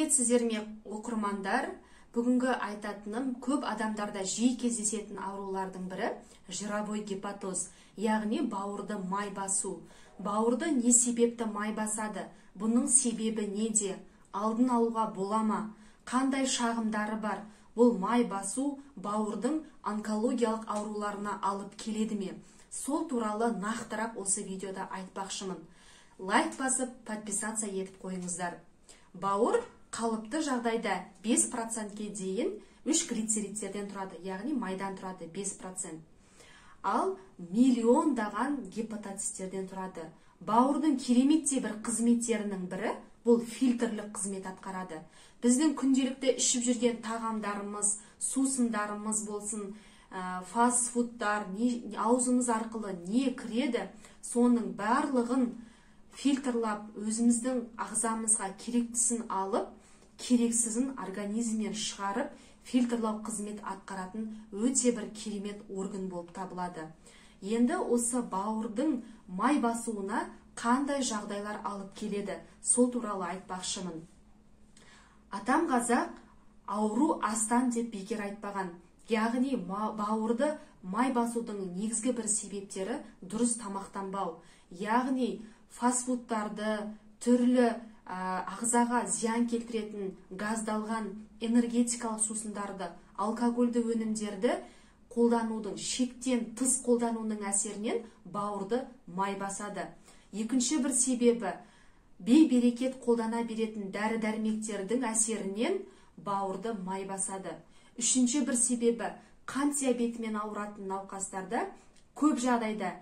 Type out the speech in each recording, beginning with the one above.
Сәлеметсіздер ме, оқырмандар? Бүгінгі айтатыным көп адамдарда жиі кездесетін аурулардың бірі жировой гепатоз, яғни бауырды май басу. Бауырды не себепті май басады? Бұның себебі неде? Алдын алуға бола ма? Қандай шағымдары бар? Бұл май басу бауырдың онкологиялық ауруларына алып келеді ме? Сол туралы нақтырақ осы видеода айтпақшымын. Лайк басып, подписаться етіп қойыңыздар. Бауыр қалыпты жағдайда 5%-ке дейін 3 глицеридтерден тұрады, яғни майдан тұрады 5%. Ал миллиондаған гепатоциттерден тұрады. Бауырдың кереметтей бір қызметтерінің бірі бұл фильтрлік қызмет атқарады. Біздің күнделікті ішіп жүрген тағамдарымыз, сусындарымыз болсын, фастфудтар, аузымыз арқылы не кіреді, соның барлығын фильтрлап, өзіміздің ағзамызға керектісін алып, керексізін организмнен шығарып, фильтрлау қызмет атқаратын өте бір керемет орган болып табылады. Енді осы бауырдың май басуына қандай жағдайлар алып келеді, сол туралы айтпақшымын. Атам қазақ ауру астан деп бекер айтпаған. Яғни бауырды май басудың негізгі бір себептері дұрыс тамақтанбау. Яғни фастфудтарды, түрлі ағзаға зиян келтіретін газдалған энергетикалық сусындарды, алкогольді өнімдерді қолданудың, шектен тыс қолданудың әсерінен бауырды май басады. Екінші бір себебі бей-берекет қолдана беретін дәрі-дәрмектердің әсерінен бауырды май басады. Үшінші бір себебі қан диабетімен ауыратын науқастарда көп жағдайда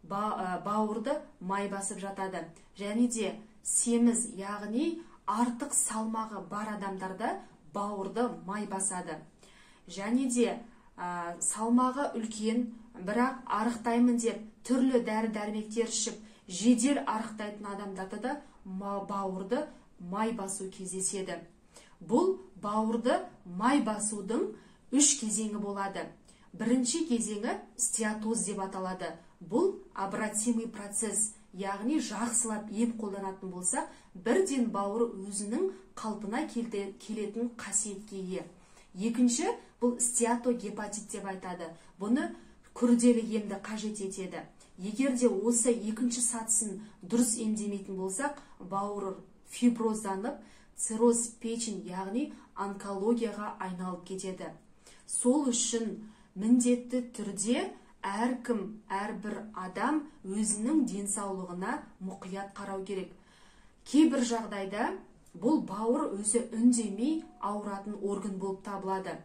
бауырды май басып жатады. Және де семіз, яғни артық салмағы бар адамдарда бауырды май басады. Және де салмағы үлкен, бірақ арықтаймын деп түрлі дәрі-дәрмектер ішіп, жедел арықтайтын адамдарда да бауырды май басу кездеседі. Бұл бауырды май басудың 3 кезеңі болады. Бірінші кезеңі стеатоз деп аталады. Бұл обратимый процесс, яғни жақсылап ем қолданатын болса, бірден бауыр өзінің қалпына келетін қасиетке ие. Екінші, бұл стеатогепатит деп айтады. Бұны күрделі емді қажет етеді. Егер де осы екінші сатысын дұрыс емдемейтін болсақ, бауыр фиброзданып, цирроз печень, яғни онкологияға айналып кетеді. Сол үшін міндетті түрде әрбір адам өзінің денсаулығына мұқият қарау керек. Кейбір жағдайда бұл бауыр өзі үндемей ауыратын орган болып табылады.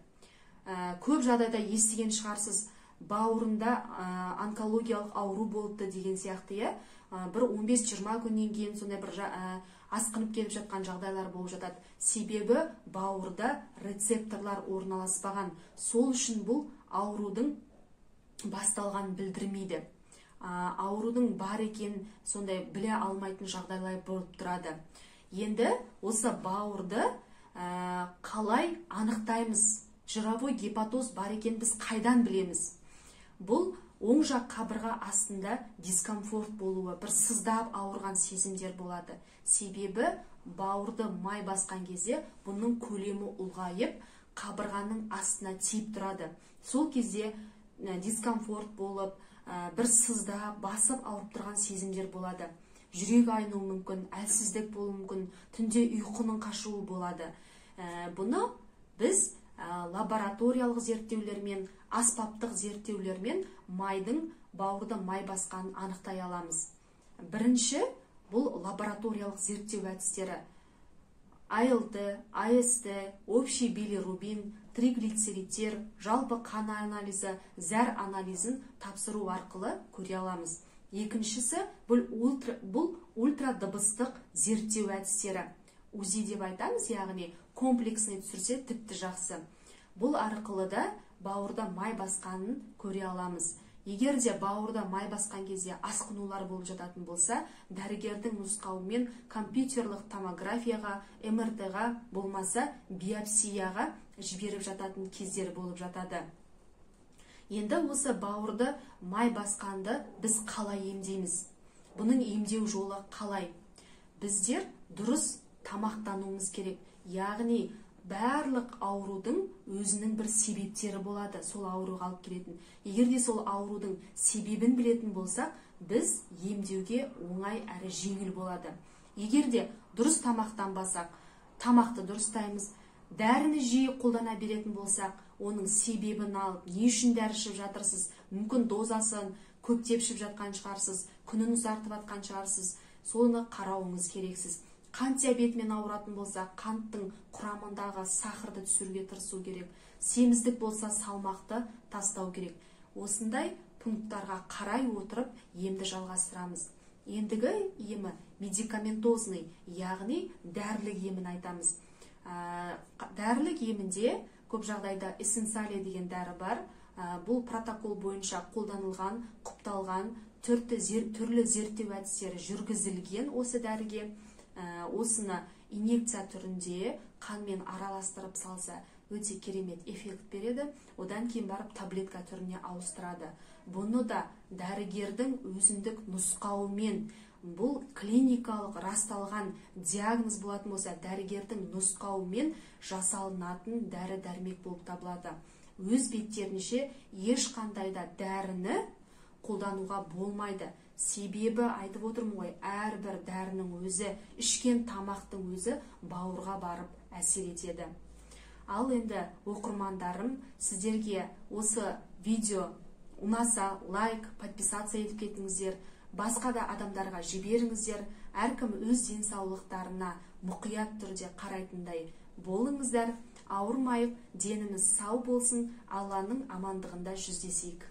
Көп жағдайда естіген шығарсыз, бауырында онкологиялық ауру болыпты деген сияқты, бір 15-20 күннен кейін сондай бір асқынып келіп жатқан жағдайлар болып жатады. Себебі бауырда рецепторлар орналаспаған. Сол үшін бұл аурудың басталған білдірмейді. Аурудың бар екен сондай біле алмайтын жағдайлар болып тұрады. Енді осы бауырды қалай анықтаймыз? Жировой гепатоз бар екен біз қайдан білеміз? Бұл оң жақ қабырға астында дискомфорт болуы, бір сыздап ауырған сезімдер болады. Себебі бауырды май басқан кезде бұның көлемі ұлғайып, қабырғаның астына тиіп тұрады. Сол кезде дискомфорт болып, бір сыздап, басып ауырып тұрған сезімдер болады. Жүрек айну мүмкін, әлсіздік болуы мүмкін, түнде ұйқының қашуы болады. Бұны біз лабораториялық зерттеулермен, аспаптық зерттеулермен майдың бауырды май басқанын анықтай аламыз. Бірінші, бұл лабораториялық зерттеу әдістері. АЛТ, АСТ, общий билирубин, триглицеридтер, жалпы қан анализі, зәр анализін тапсыру арқылы көре аламыз. Екіншісі, бұл ультрадыбыстық зерттеу әдістері. УЗИ деп айтамыз, яғни комплексный түсірсе тіпті жақсы. Бұл арқылы да бауырда май басқанын көре аламыз. Егер де бауырда май басқан кезде асқынулар болып жататын болса, дәрігердің нұсқауымен компьютерлік томографияға, МРТ-ға, болмаса биопсияға жіберіп жататын кездер болып жатады. Енді осы бауырды май басқанды біз қалай емдейміз? Бұның емдеу жолы қалай? Біздер дұрыс тамақтануымыз керек. яғни барлық аурудың өзінің бір себептері болады, сол ауруға алып келетін. Егер де сол аурудың себебін білетін болсақ, біз емдеуге оңай әрі жеңіл болады. Егер де дұрыс тамақтанбасақ, тамақты дұрыстаймыз, дәріні жиі қолдана беретін болсақ, оның себебін алып, не үшін дәрі ішіп жатырсыз, мүмкін дозасын көптеп ішіп жатқан шығарсыз, күнін ұзартып жатқан шығарсыз, соны қарауыңыз керексіз. Қант диабетімен ауыратын болса, қанттың құрамындағы сахарды түсіруге тырысу керек. Семіздік болса, салмақты тастау керек. Осындай пункттарға қарай отырып емді жалғастырамыз. Ендігі емі медикаментозный, яғни дәрілік емін айтамыз. Дәрілік емінде көп жағдайда эссенциалия деген дәрі бар. Бұл протокол бойынша қолданылған, құпталған, түрлі зерттеу әдістері жүргізілген осы дәріге. Осыны инъекция түрінде қанмен араластырып салса, өте керемет эффект береді. Одан кейін барып таблетка түріне ауыстырады. Бұны да дәрігердің өзіндік нұсқауымен, бұл клиникалық расталған диагноз болатын болса, дәрігердің нұсқауымен жасалынатын дәрі-дәрмек болып табылады. Өз беттерінше ешқандай да дәріні қолдануға болмайды. Себебі айтып отырмын ғой, әрбір дәрінің өзі, ішкен тамақтың өзі бауырға барып әсер етеді. Ал енді оқырмандарым, сіздерге осы видео ұнаса, лайк, подписаться етіп кетіңіздер, басқа да адамдарға жіберіңіздер, әркім өз денсаулықтарына мұқият түрде қарайтындай болыңыздар. Ауырмайық, деніміз сау болсын, Алланың амандығында жүздесейік.